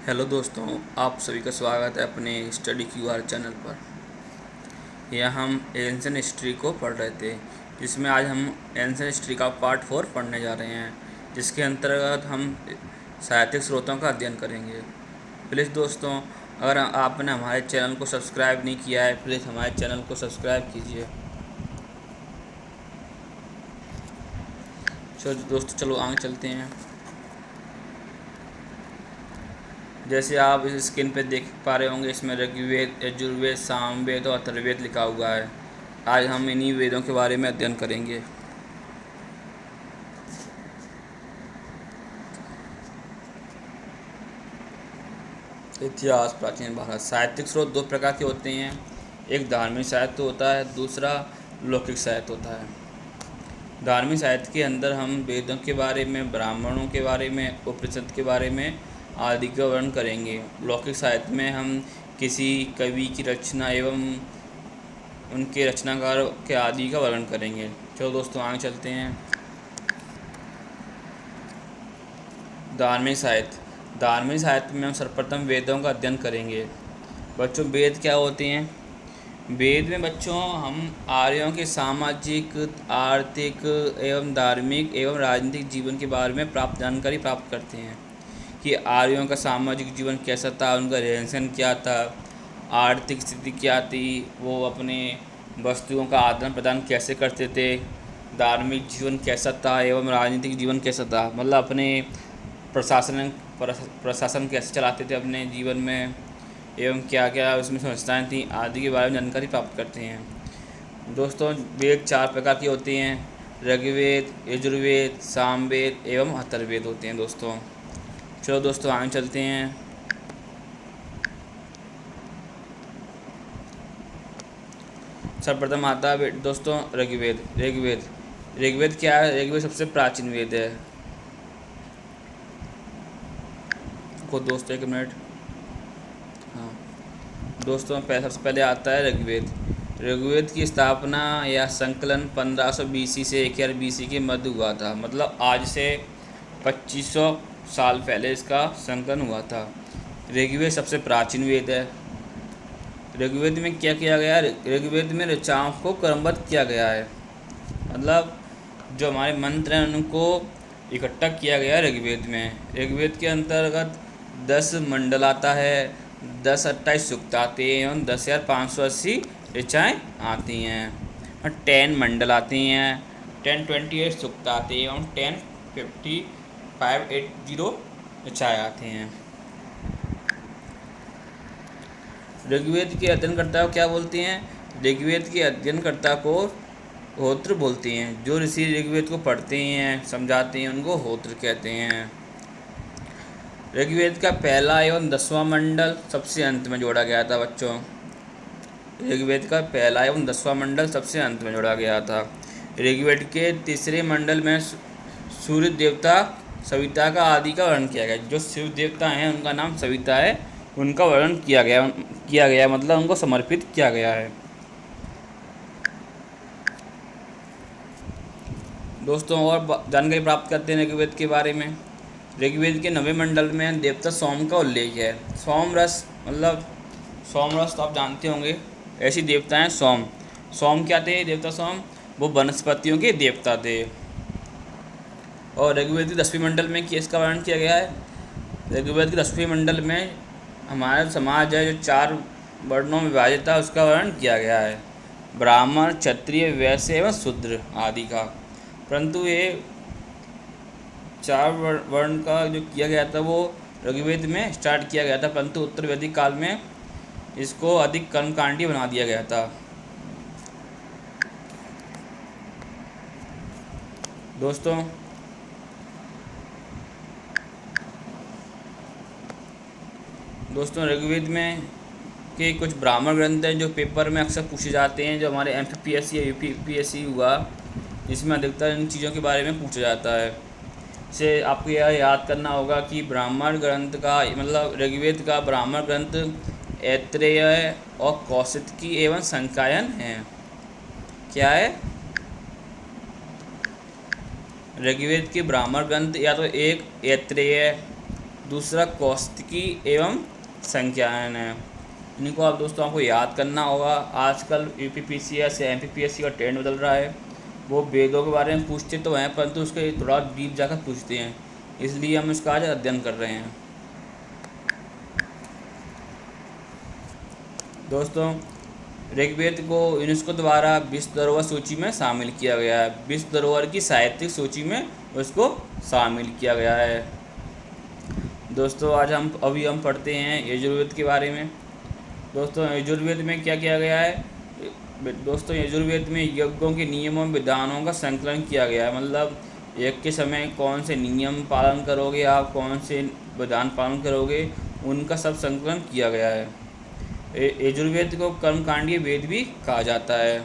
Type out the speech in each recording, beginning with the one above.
Hello दोस्तों, आप सभी का स्वागत है अपने स्टडी क्यूआर चैनल पर। यह हम एंशिएंट हिस्ट्री को पढ़ रहे थे, जिसमें आज हम एंशिएंट हिस्ट्री का पार्ट 4 पढ़ने जा रहे हैं, जिसके अंतर्गत हम साहित्यिक स्रोतों का अध्ययन करेंगे। प्लीज़ दोस्तों, अगर आपने हमारे चैनल को सब्सक्राइब नहीं किया है, प्लीज़ हमारे चैनल को सब्सक्राइब कीजिए। चलो आगे चलते हैं। जैसे आप इस स्क्रीन पे देख पा रहे होंगे, इसमें ऋग्वेद, यजुर्वेद, सामवेद और अथर्ववेद लिखा हुआ है। आज हम इन्हीं वेदों के बारे में अध्ययन करेंगे। इतिहास, प्राचीन भारत। साहित्यिक स्रोत दो प्रकार के होते हैं। एक धार्मिक साहित्य होता है, दूसरा लौकिक साहित्य होता है। धार्मिक साहित्य के अंदर हम वेदों के बारे में, ब्राह्मणों के बारे में, उपनिषद के बारे में आदि का वर्णन करेंगे। लौकिक साहित्य में हम किसी कवि की रचना एवं उनके रचनाकार के आदि का वर्णन करेंगे। चलो दोस्तों आगे चलते हैं। धार्मिक साहित्य में हम सर्वप्रथम वेदों का अध्ययन करेंगे। बच्चों, वेद क्या होते हैं? वेद में बच्चों हम आर्यों के सामाजिक, आर्थिक एवं धार्मिक एवं राजनीतिक जीवन के बारे में जानकारी प्राप्त करते हैं कि आर्यों का सामाजिक जीवन कैसा था, उनका रहन सहन क्या था, आर्थिक स्थिति क्या थी, वो अपने वस्तुओं का आदान प्रदान कैसे करते थे, धार्मिक जीवन कैसा था एवं राजनीतिक जीवन कैसा था, मतलब अपने प्रशासन कैसे चलाते थे अपने जीवन में, एवं क्या क्या उसमें समस्याएं थी आदि के बारे में जानकारी प्राप्त करते हैं। दोस्तों, वेद 4 प्रकार के होते हैं। ऋग्वेद, यजुर्वेद, सामवेद एवं अथर्ववेद होते हैं दोस्तों। चलो दोस्तों आगे चलते हैं। सर्वप्रथम आता है दोस्तों ऋग्वेद। ऋग्वेद क्या है? ऋग्वेद सबसे प्राचीन वेद है। को दोस्तों 1 मिनट। हाँ दोस्तों, सबसे पहले आता है ऋग्वेद। ऋग्वेद की स्थापना या संकलन 1500 BC से 1000 BC के मध्य हुआ था। मतलब आज से 2500 साल पहले इसका संकलन हुआ था। ऋग्वेद सबसे प्राचीन वेद है। ऋग्वेद में क्या किया गया है? ऋग्वेद में ऋचाओं को क्रमबद्ध किया गया है। मतलब जो हमारे मंत्र हैं उनको इकट्ठा किया गया है ऋग्वेद में। ऋग्वेद के अंतर्गत 10 मंडल आता है, 10-28 सूक्त आते हैं एवं 10,580 ऋचाएँ आती हैं। 10 मंडल आते हैं, 1028 सूक्त आते हैं एवं 105580 ऋचाएँ आते हैं। ऋग्वेद के अध्ययनकर्ता को क्या बोलते हैं? ऋग्वेद के अध्ययनकर्ता को होत्र बोलते हैं। जो ऋषि ऋग्वेद को पढ़ते हैं, समझाते हैं, उनको होत्र कहते हैं। ऋग्वेद का पहला एवं 10वां मंडल सबसे अंत में जोड़ा गया था बच्चों। ऋग्वेद का पहला एवं 10वां मंडल सबसे अंत में जोड़ा गया था। ऋग्वेद के तीसरे मंडल में सूर्य देवता सविता का आदि का वर्णन किया गया। जो शिव देवता हैं उनका नाम सविता है, उनका वर्णन किया गया मतलब उनको समर्पित किया गया है। दोस्तों, और जानकारी प्राप्त करते हैं ऋग्वेद के बारे में। ऋग्वेद के 9वें मंडल में देवता सोम का उल्लेख है। सोमरस तो आप जानते होंगे, ऐसी देवता हैं सोम। सोम क्या थे? देवता सोम वो वनस्पतियों के देवता थे। और ऋग्वेद के 10वें मंडल में इसका वर्णन किया गया है। ऋग्वेद के 10वें मंडल में हमारा समाज है जो 4 वर्णों में विभाजित था, उसका वर्णन किया गया है। ब्राह्मण, क्षत्रिय, वैश्य एवं शूद्र आदि का। परंतु ये 4 वर्ण का जो किया गया था वो ऋग्वेद में स्टार्ट किया गया था, परंतु उत्तर वैदिक काल में इसको अधिक कर्मकांडी बना दिया गया था। दोस्तों ऋग्वेद में के कुछ ब्राह्मण ग्रंथ हैं जो पेपर में अक्सर पूछे जाते हैं। जो हमारे MPPSC या UPSC हुआ, इसमें अधिकतर इन चीज़ों के बारे में पूछा जाता है। से आपको यह याद करना होगा कि ब्राह्मण ग्रंथ का मतलब ऋग्वेद का ब्राह्मण ग्रंथ ऐत्रेय और कौशिकी एवं संकायन है। क्या है? ऋग्वेद के ब्राह्मण ग्रंथ या तो एक ऐत्रेय दूसरा कौस्तिकी एवं संख्यायन है। इनको आप दोस्तों आपको याद करना होगा। आजकल यूपीपीसीएस या एमपीपीएससी का ट्रेंड बदल रहा है। वो वेदों के बारे में पूछते तो हैं, परंतु उसके थोड़ा डीप जाकर पूछते हैं, इसलिए हम इसका आज अध्ययन कर रहे हैं। दोस्तों, ऋग्वेद को यूनेस्को द्वारा विश्व धरोहर सूची में शामिल किया गया है। विश्व धरोहर की साहित्यिक सूची में उसको शामिल किया गया है। दोस्तों, आज हम पढ़ते हैं यजुर्वेद के बारे में। दोस्तों, यजुर्वेद में क्या किया गया है? दोस्तों, यजुर्वेद में यज्ञों के नियमों विधानों का संकलन किया गया है। मतलब यज्ञ के समय कौन से नियम पालन करोगे आप, कौन से विधान पालन करोगे, उनका सब संकलन किया गया है। यजुर्वेद को कर्मकांडीय वेद भी कहा जाता है।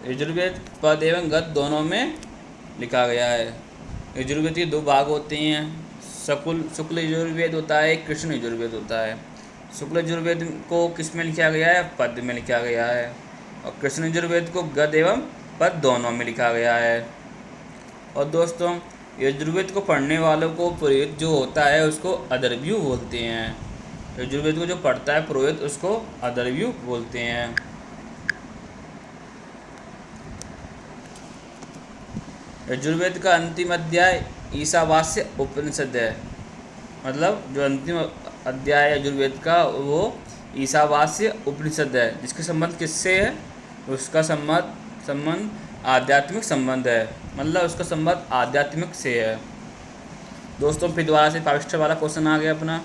यजुर्वेद पद एवं गद दोनों में लिखा गया है। यजुर्वेद के दो भाग होते हैं, शुक्ल यजुर्वेद होता है, कृष्ण यजुर्वेद होता है। शुक्ल यजुर्वेद को किस में लिखा गया है? पद में लिखा गया है। और कृष्ण यजुर्वेद को गद एवं पद दोनों में लिखा गया है। और दोस्तों, यजुर्वेद को पढ़ने वालों को पुरोहित जो होता है उसको अदरव्यू बोलते हैं। यजुर्वेद को जो पढ़ता है पुरोहित उसको अदरव्यू बोलते हैं। यजुर्वेद का अंतिम अध्याय ईशावास्य उपनिषद है। मतलब जो अंतिम अध्याय है यजुर्वेद का वो ईशावास्य उपनिषद है। जिसका संबंध किससे है? उसका संबंध आध्यात्मिक संबंध है। मतलब उसका संबंध आध्यात्मिक से है। दोस्तों, फिर दोबारा से 5 वाला क्वेश्चन आ गया अपना,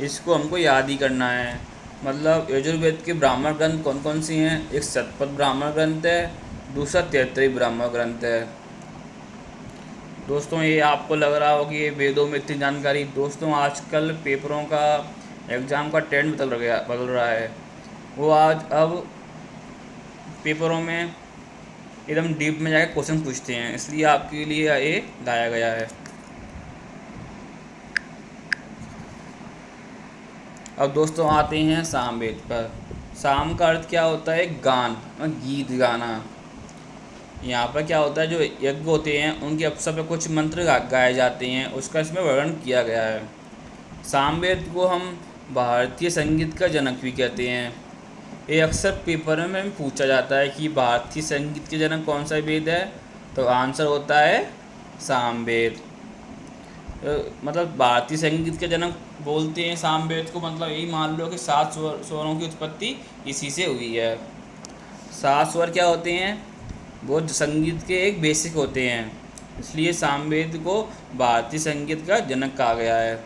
इसको हमको याद ही करना है। मतलब यजुर्वेद के ब्राह्मण ग्रंथ कौन कौन सी हैं? एक शतपथ ब्राह्मण ग्रंथ है, दूसरा तैत्तिरीय ब्राह्मण ग्रंथ है। दोस्तों, ये आपको लग रहा हो कि ये वेदों में इतनी जानकारी। दोस्तों, आजकल पेपरों का एग्ज़ाम का ट्रेंड बदल रहा है। वो अब पेपरों में एकदम डीप में जाकर क्वेश्चन पूछते हैं, इसलिए आपके लिए ये लाया गया है। अब दोस्तों आते हैं सामवेद पर। साम का अर्थ क्या होता है? गान, गीत गाना। यहाँ पर क्या होता है, जो यज्ञ होते हैं उनके अवसर पर कुछ मंत्र गाए जाते हैं, उसका इसमें वर्णन किया गया है। सामवेद को हम भारतीय संगीत का जनक भी कहते हैं। ये अक्सर पेपर में पूछा जाता है कि भारतीय संगीत के जनक कौन सा वेद है, तो आंसर होता है सामवेद। मतलब भारतीय संगीत के जनक बोलते हैं सामवेद को। मतलब यही मान लो कि 7 स्वरों की उत्पत्ति इसी से हुई है। 7 स्वर क्या होते हैं? वो संगीत के एक बेसिक होते हैं, इसलिए सामवेद को भारतीय संगीत का जनक कहा गया है।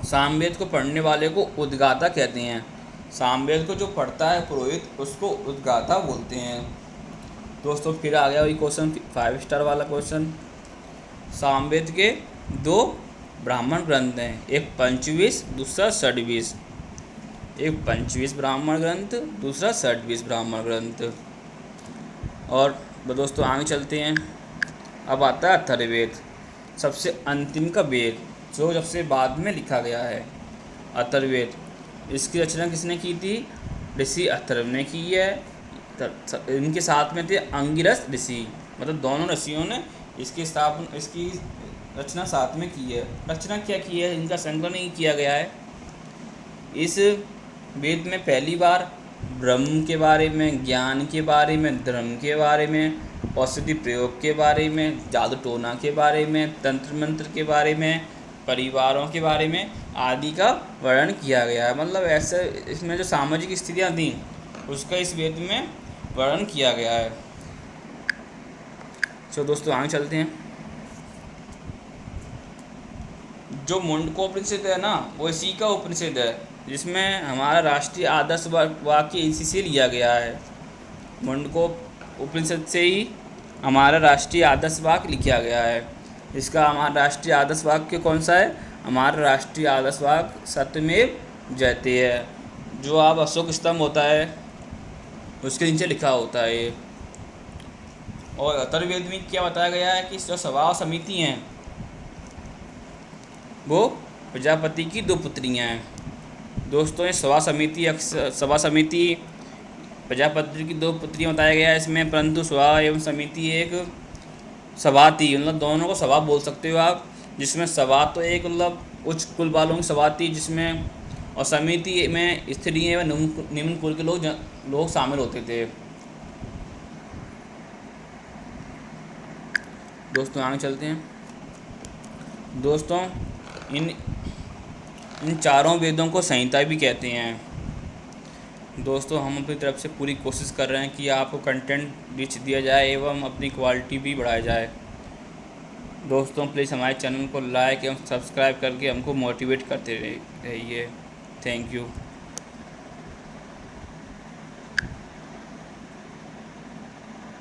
सामवेद को पढ़ने वाले को उद्गाता कहते हैं। सामवेद को जो पढ़ता है पुरोहित उसको उद्गाता बोलते हैं। दोस्तों, फिर आ गया वही क्वेश्चन, 5 स्टार वाला क्वेश्चन। सामवेद के 2 ब्राह्मण ग्रंथ हैं, एक पंचविश दूसरा षड्विश। एक पंचविश ब्राह्मण ग्रंथ, दूसरा षड्विश ब्राह्मण ग्रंथ। और दोस्तों आगे चलते हैं। अब आता है अथर्ववेद, सबसे अंतिम का वेद जो सबसे बाद में लिखा गया है, अथर्ववेद। इसकी रचना किसने की थी? ऋषि अथर्व ने की है। इनके साथ में थे अंगिरस ऋषि। मतलब दोनों ऋषियों ने इसकी रचना साथ में की है। रचना क्या की है? इनका संकलन नहीं किया गया है। इस वेद में पहली बार ब्रह्म के बारे में, ज्ञान के बारे में, धर्म के बारे में, औषधि प्रयोग के बारे में, जादू टोना के बारे में, तंत्र मंत्र के बारे में, परिवारों के बारे में आदि का वर्णन किया गया है। मतलब ऐसे इसमें जो सामाजिक स्थितियाँ थीं उसका इस वेद में वर्णन किया गया है। तो दोस्तों आगे चलते हैं। जो मुंडकोपनिषद है ना, वो इसी का उपनिषद है, जिसमें हमारा राष्ट्रीय आदर्श वाक्य इसी से लिया गया है। मुंडकोप उपनिषद से ही हमारा राष्ट्रीय आदर्श वाक्य लिखा गया है। इसका हमारा राष्ट्रीय आदर्श वाक्य कौन सा है? हमारा राष्ट्रीय आदर्श वाक्य सत्यमेव जयते है, जो आप अशोक स्तंभ होता है उसके नीचे लिखा होता है ये। और अथर्ववेद में क्या बताया गया है कि जो सभा समिति हैं वो प्रजापति की 2 पुत्रियां हैं। दोस्तों ये सभा समिति प्रजापति की 2 पुत्रियां बताया गया है इसमें, परंतु सभा एवं समिति एक सभा थी, मतलब दोनों को सभा बोल सकते हो आप, जिसमें सभा तो एक मतलब उच्च कुल वालों की सभा थी जिसमें, और समिति में स्त्री एवं निम्न कुल के लोग शामिल होते थे। दोस्तों आगे चलते हैं। दोस्तों इन इन चारों वेदों को संहिता भी कहते हैं। दोस्तों हम अपनी तरफ से पूरी कोशिश कर रहे हैं कि आपको कंटेंट रिच दिया जाए एवं अपनी क्वालिटी भी बढ़ाया जाए। दोस्तों प्लीज़ हमारे चैनल को लाइक एवं सब्सक्राइब करके हमको मोटिवेट करते रहिए। Thank you.